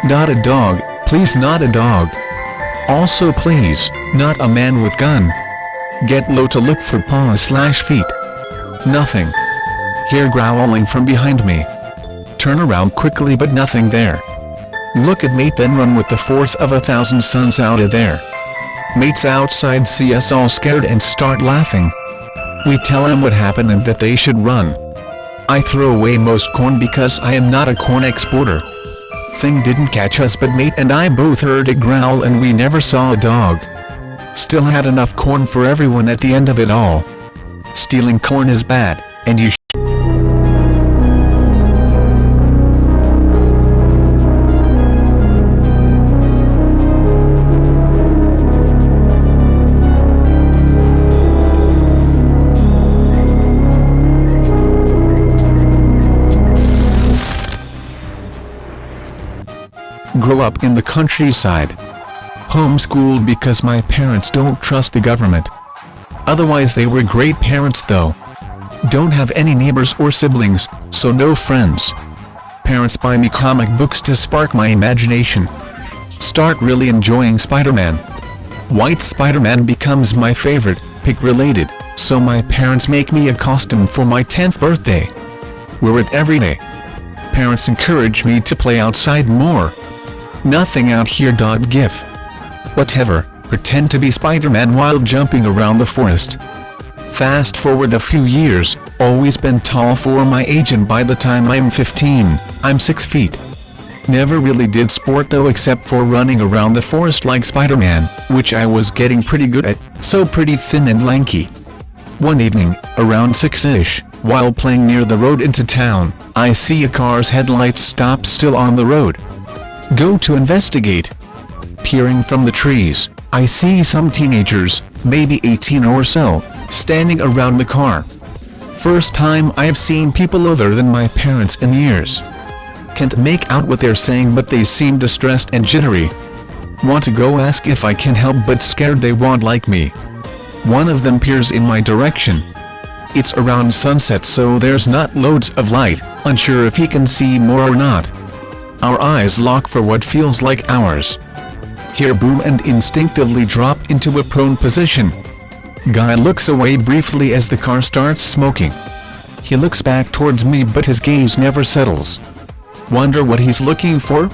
Not a dog, please, not a dog. Also please, not a man with gun. Get low to look for paws/feet. Nothing. Hear growling from behind me. Turn around quickly but nothing there. Look at mate, then run with the force of 1,000 suns out of there. Mates outside see us all scared and start laughing. We tell them what happened and that they should run. I throw away most corn because I am not a corn exporter. Thing didn't catch us, but mate and I both heard it growl and we never saw a dog. Still had enough corn for everyone at the end of it all. Stealing corn is bad, and you grow up in the countryside. Homeschooled because my parents don't trust the government. Otherwise they were great parents though. Don't have any neighbors or siblings, so no friends. Parents buy me comic books to spark my imagination. Start really enjoying Spider-Man. White Spider-Man becomes my favorite, pick-related, so my parents make me a costume for my 10th birthday. Wear it every day. Parents encourage me to play outside more. Nothing out here. Gif. Whatever, pretend to be Spider-Man while jumping around the forest. Fast forward a few years, always been tall for my age, and by the time I'm 15, I'm 6 feet. Never really did sport though, except for running around the forest like Spider-Man, which I was getting pretty good at, so pretty thin and lanky. One evening, around 6-ish, while playing near the road into town, I see a car's headlights stop still on the road. Go to investigate. Peering from the trees, I see some teenagers, maybe 18 or so, standing around the car. First time I've seen people other than my parents in years. Can't make out what they're saying, but they seem distressed and jittery. Want to go ask if I can help, but scared they won't like me. One of them peers in my direction. It's around sunset, so there's not loads of light, unsure if he can see more or not. Our eyes lock for what feels like hours. Hear boom and instinctively drop into a prone position. Guy looks away briefly as the car starts smoking. He looks back towards me, but his gaze never settles. Wonder what he's looking for?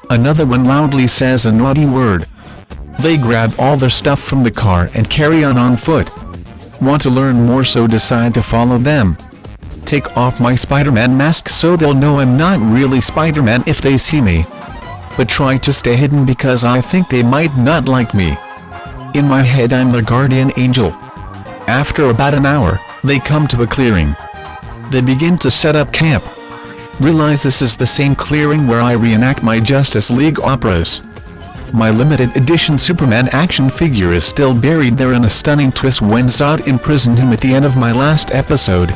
Another one loudly says a naughty word. They grab all their stuff from the car and carry on foot. Want to learn more, so decide to follow them. Take off my Spider-Man mask so they'll know I'm not really Spider-Man if they see me. But try to stay hidden because I think they might not like me. In my head I'm the guardian angel. After about an hour, they come to a clearing. They begin to set up camp. Realize this is the same clearing where I reenact my Justice League operas. My limited edition Superman action figure is still buried there in a stunning twist when Zod imprisoned him at the end of my last episode.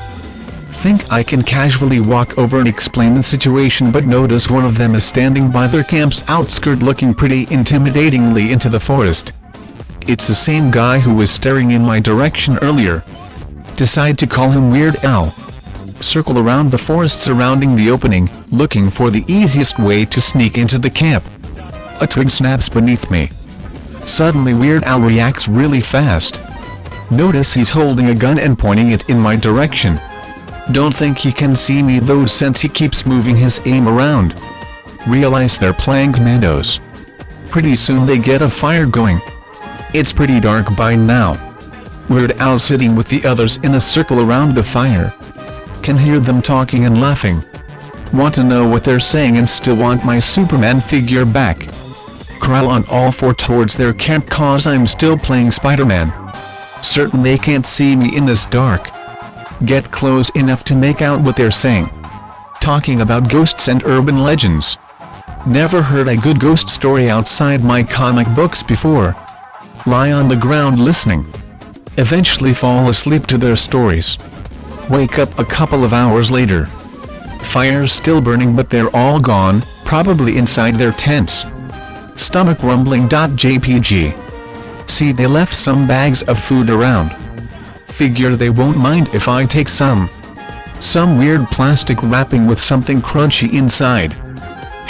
Think I can casually walk over and explain the situation, but notice one of them is standing by their camp's outskirt looking pretty intimidatingly into the forest. It's the same guy who was staring in my direction earlier. Decide to call him Weird Al. Circle around the forest surrounding the opening, looking for the easiest way to sneak into the camp. A twig snaps beneath me. Suddenly Weird Al reacts really fast. Notice he's holding a gun and pointing it in my direction. Don't think he can see me though, since he keeps moving his aim around. Realize they're playing commandos. Pretty soon they get a fire going. It's pretty dark by now. Weird Al sitting with the others in a circle around the fire. Can hear them talking and laughing. Want to know what they're saying and still want my Superman figure back. Crawl on all four towards their camp cause I'm still playing Spider-Man. Certain they can't see me in this dark. Get close enough to make out what they're saying. Talking about ghosts and urban legends. Never heard a good ghost story outside my comic books before. Lie on the ground listening. Eventually fall asleep to their stories. Wake up a couple of hours later. Fire's still burning, but they're all gone, probably inside their tents. Stomach rumbling. JPG. See, they left some bags of food around. Figure they won't mind if I take some. Some weird plastic wrapping with something crunchy inside.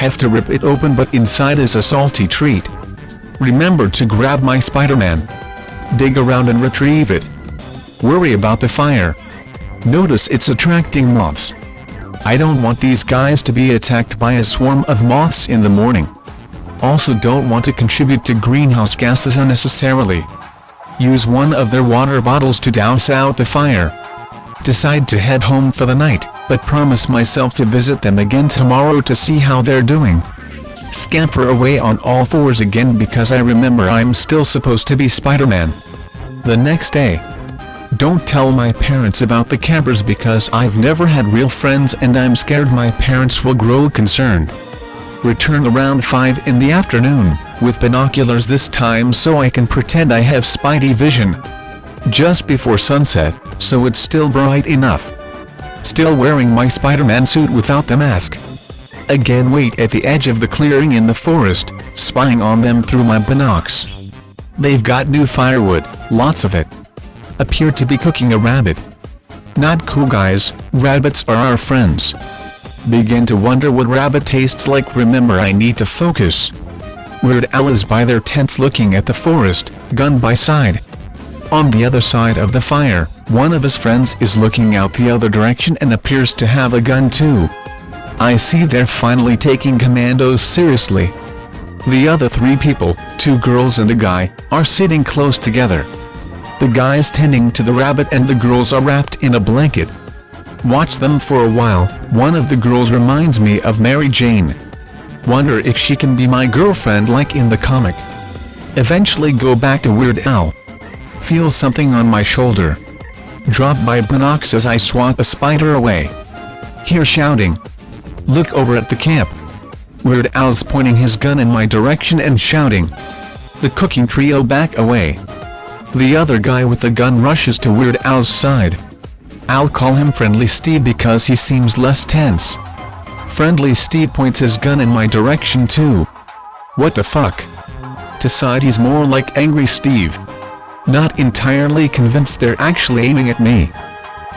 Have to rip it open, but inside is a salty treat. Remember to grab my Spider-Man. Dig around and retrieve it. Worry about the fire. Notice it's attracting moths. I don't want these guys to be attacked by a swarm of moths in the morning. Also don't want to contribute to greenhouse gases unnecessarily. Use one of their water bottles to douse out the fire. Decide to head home for the night, but promise myself to visit them again tomorrow to see how they're doing. Scamper away on all fours again because I remember I'm still supposed to be Spider-Man. The next day. Don't tell my parents about the campers because I've never had real friends and I'm scared my parents will grow concerned. Return around 5 in the afternoon, with binoculars this time so I can pretend I have spidey vision. Just before sunset, so it's still bright enough. Still wearing my Spider-Man suit without the mask. Again wait at the edge of the clearing in the forest, spying on them through my binocs. They've got new firewood, lots of it. Appear to be cooking a rabbit. Not cool guys, rabbits are our friends. Begin to wonder what rabbit tastes like. Remember I need to focus. Weird Al is by their tents looking at the forest, gun by side. On the other side of the fire, one of his friends is looking out the other direction and appears to have a gun too. I see they're finally taking commandos seriously. The other 3 people, 2 girls and a guy, are sitting close together. The guy's tending to the rabbit and the girls are wrapped in a blanket. Watch them for a while. One of the girls reminds me of Mary Jane. Wonder if she can be my girlfriend like in the comic. Eventually go back to Weird Al. Feel something on my shoulder. Drop my binocs as I swat a spider away. Hear shouting. Look over at the camp. Weird Al's pointing his gun in my direction and shouting. The cooking trio back away. The other guy with the gun rushes to Weird Al's side. I'll call him Friendly Steve because he seems less tense. Friendly Steve points his gun in my direction too. What the fuck? Decide he's more like Angry Steve. Not entirely convinced they're actually aiming at me.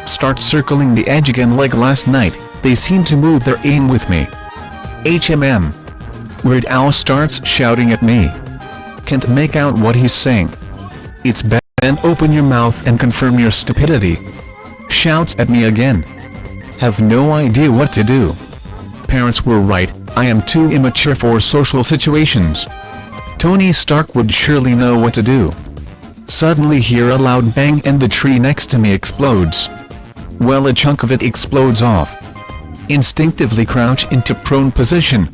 Start circling the edge again like last night. They seem to move their aim with me. HMM. Weird Al starts shouting at me. Can't make out what he's saying. It's Ben, open your mouth and confirm your stupidity. Shouts at me again. Have no idea what to do. Parents were right, I am too immature for social situations. Tony Stark would surely know what to do. Suddenly hear a loud bang and the tree next to me explodes. Well, a chunk of it explodes off. Instinctively crouch into prone position.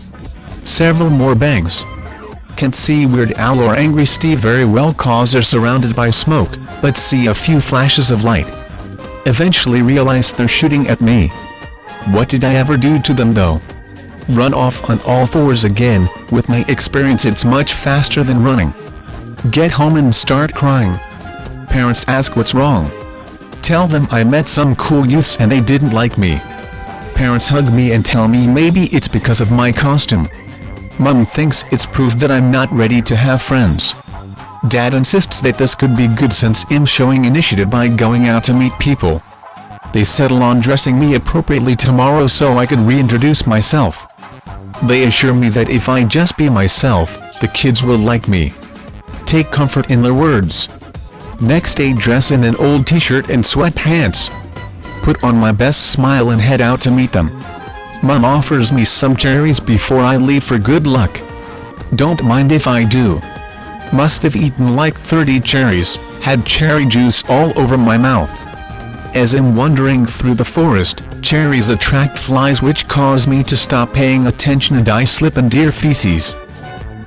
Several more bangs. Can't see Weird Al or Angry Steve very well cause they're surrounded by smoke, but see a few flashes of light. Eventually realize they're shooting at me. What did I ever do to them though? Run off on all fours again. With my experience it's much faster than running. Get home and start crying. Parents ask what's wrong. Tell them I met some cool youths and they didn't like me. Parents hug me and tell me maybe it's because of my costume. Mom thinks it's proof that I'm not ready to have friends. Dad insists that this could be good since I'm showing initiative by going out to meet people. They settle on dressing me appropriately tomorrow so I can reintroduce myself. They assure me that if I just be myself, the kids will like me. Take comfort in their words. Next day dress in an old t-shirt and sweatpants. Put on my best smile and head out to meet them. Mom offers me some cherries before I leave for good luck. Don't mind if I do. Must have eaten like 30 cherries, had cherry juice all over my mouth. As I'm wandering through the forest, cherries attract flies which cause me to stop paying attention and I slip in deer feces.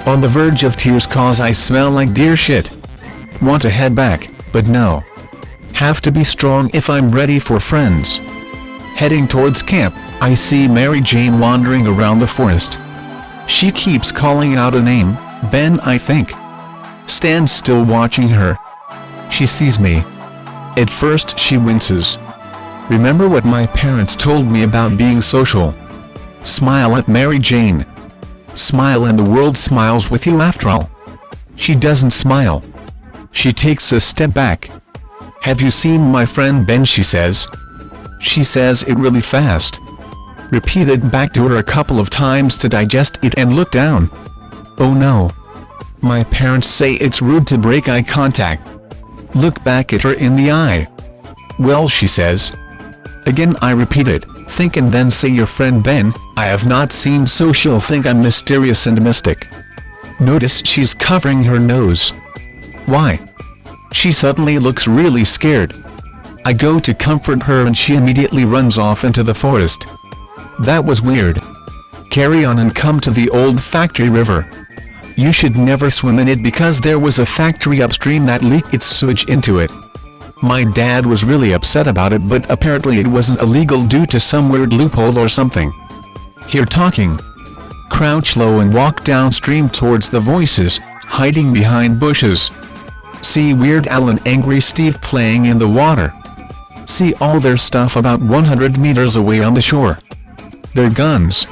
On the verge of tears cause I smell like deer shit. Want to head back, but no. Have to be strong if I'm ready for friends. Heading towards camp, I see Mary Jane wandering around the forest. She keeps calling out a name, Ben I think. Stand still watching her. She sees me. At first she winces. Remember what my parents told me about being social. Smile at Mary Jane. Smile and the world smiles with you after all. She doesn't smile. She takes a step back. Have you seen my friend Ben, she says. She says it really fast. Repeated back to her a couple of times to digest it and look down. Oh no. My parents say it's rude to break eye contact. Look back at her in the eye. Well, she says. Again I repeat it, think and then say your friend Ben, I have not seen, so she'll think I'm mysterious and mystic. Notice she's covering her nose. Why? She suddenly looks really scared. I go to comfort her and she immediately runs off into the forest. That was weird. Carry on and come to the old factory river. You should never swim in it because there was a factory upstream that leaked its sewage into it. My dad was really upset about it, but apparently it wasn't illegal due to some weird loophole or something. Here talking. Crouch low and walk downstream towards the voices, hiding behind bushes. See Weird Al and Angry Steve playing in the water. See all their stuff about 100 meters away on the shore. Their guns.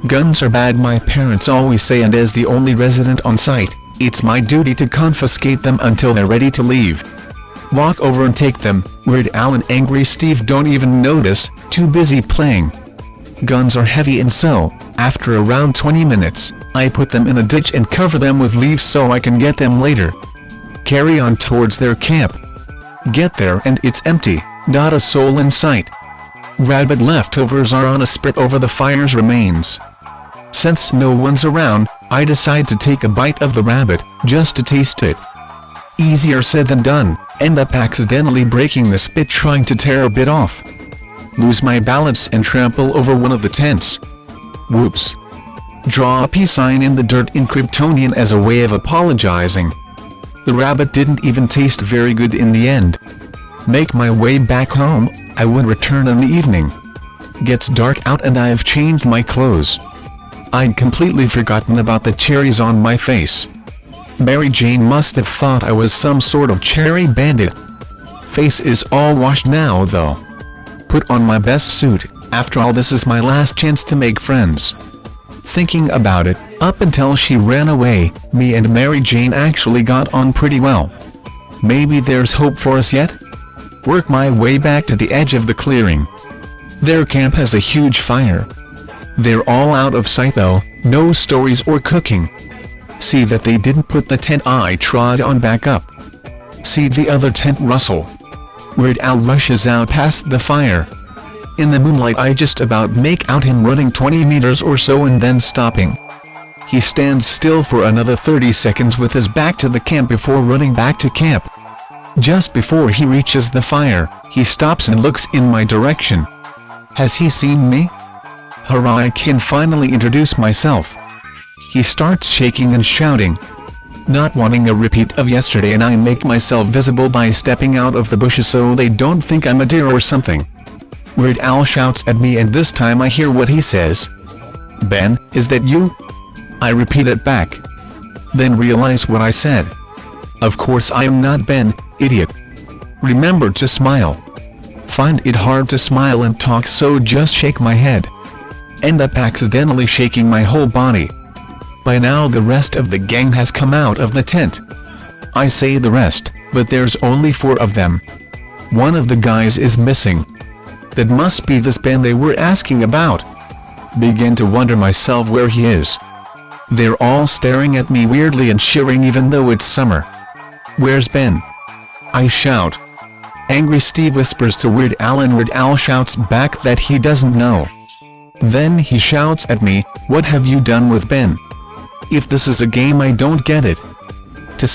Guns are bad, my parents always say, and as the only resident on site, it's my duty to confiscate them until they're ready to leave. Walk over and take them. Weird Al and Angry Steve don't even notice, too busy playing. Guns are heavy, and so, after around 20 minutes, I put them in a ditch and cover them with leaves so I can get them later. Carry on towards their camp. Get there and it's empty, not a soul in sight. Rabbit leftovers are on a spit over the fire's remains. Since no one's around, I decide to take a bite of the rabbit, just to taste it. Easier said than done, end up accidentally breaking the spit trying to tear a bit off. Lose my balance and trample over one of the tents. Whoops. Draw a peace sign in the dirt in Kryptonian as a way of apologizing. The rabbit didn't even taste very good in the end. Make my way back home. I would return in the evening. Gets dark out and I've changed my clothes. I'd completely forgotten about the cherries on my face. Mary Jane must have thought I was some sort of cherry bandit. Face is all washed now though. Put on my best suit. After all, this is my last chance to make friends. Thinking about it, up until she ran away, me and Mary Jane actually got on pretty well. Maybe there's hope for us yet? Work my way back to the edge of the clearing. Their camp has a huge fire. They're all out of sight though, no stories or cooking. See that they didn't put the tent I trod on back up. See the other tent rustle. Weird Al rushes out past the fire. In the moonlight I just about make out him running 20 meters or so and then stopping. He stands still for another 30 seconds with his back to the camp before running back to camp. Just before he reaches the fire, he stops and looks in my direction. Has he seen me? Hurrah, I can finally introduce myself. He starts shaking and shouting. Not wanting a repeat of yesterday, and I make myself visible by stepping out of the bushes so they don't think I'm a deer or something. Weird Al shouts at me and this time I hear what he says. Ben, is that you? I repeat it back. Then realize what I said. Of course I am not Ben, idiot. Remember to smile. Find it hard to smile and talk, so just shake my head. End up accidentally shaking my whole body. By now the rest of the gang has come out of the tent. I say the rest, but there's only 4 of them. One of the guys is missing. That must be this Ben they were asking about. Begin to wonder myself where he is. They're all staring at me weirdly and shivering even though it's summer. Where's Ben? I shout. Angry Steve whispers to Weird Al and Weird Al shouts back that he doesn't know. Then he shouts at me, what have you done with Ben? If this is a game I don't get it.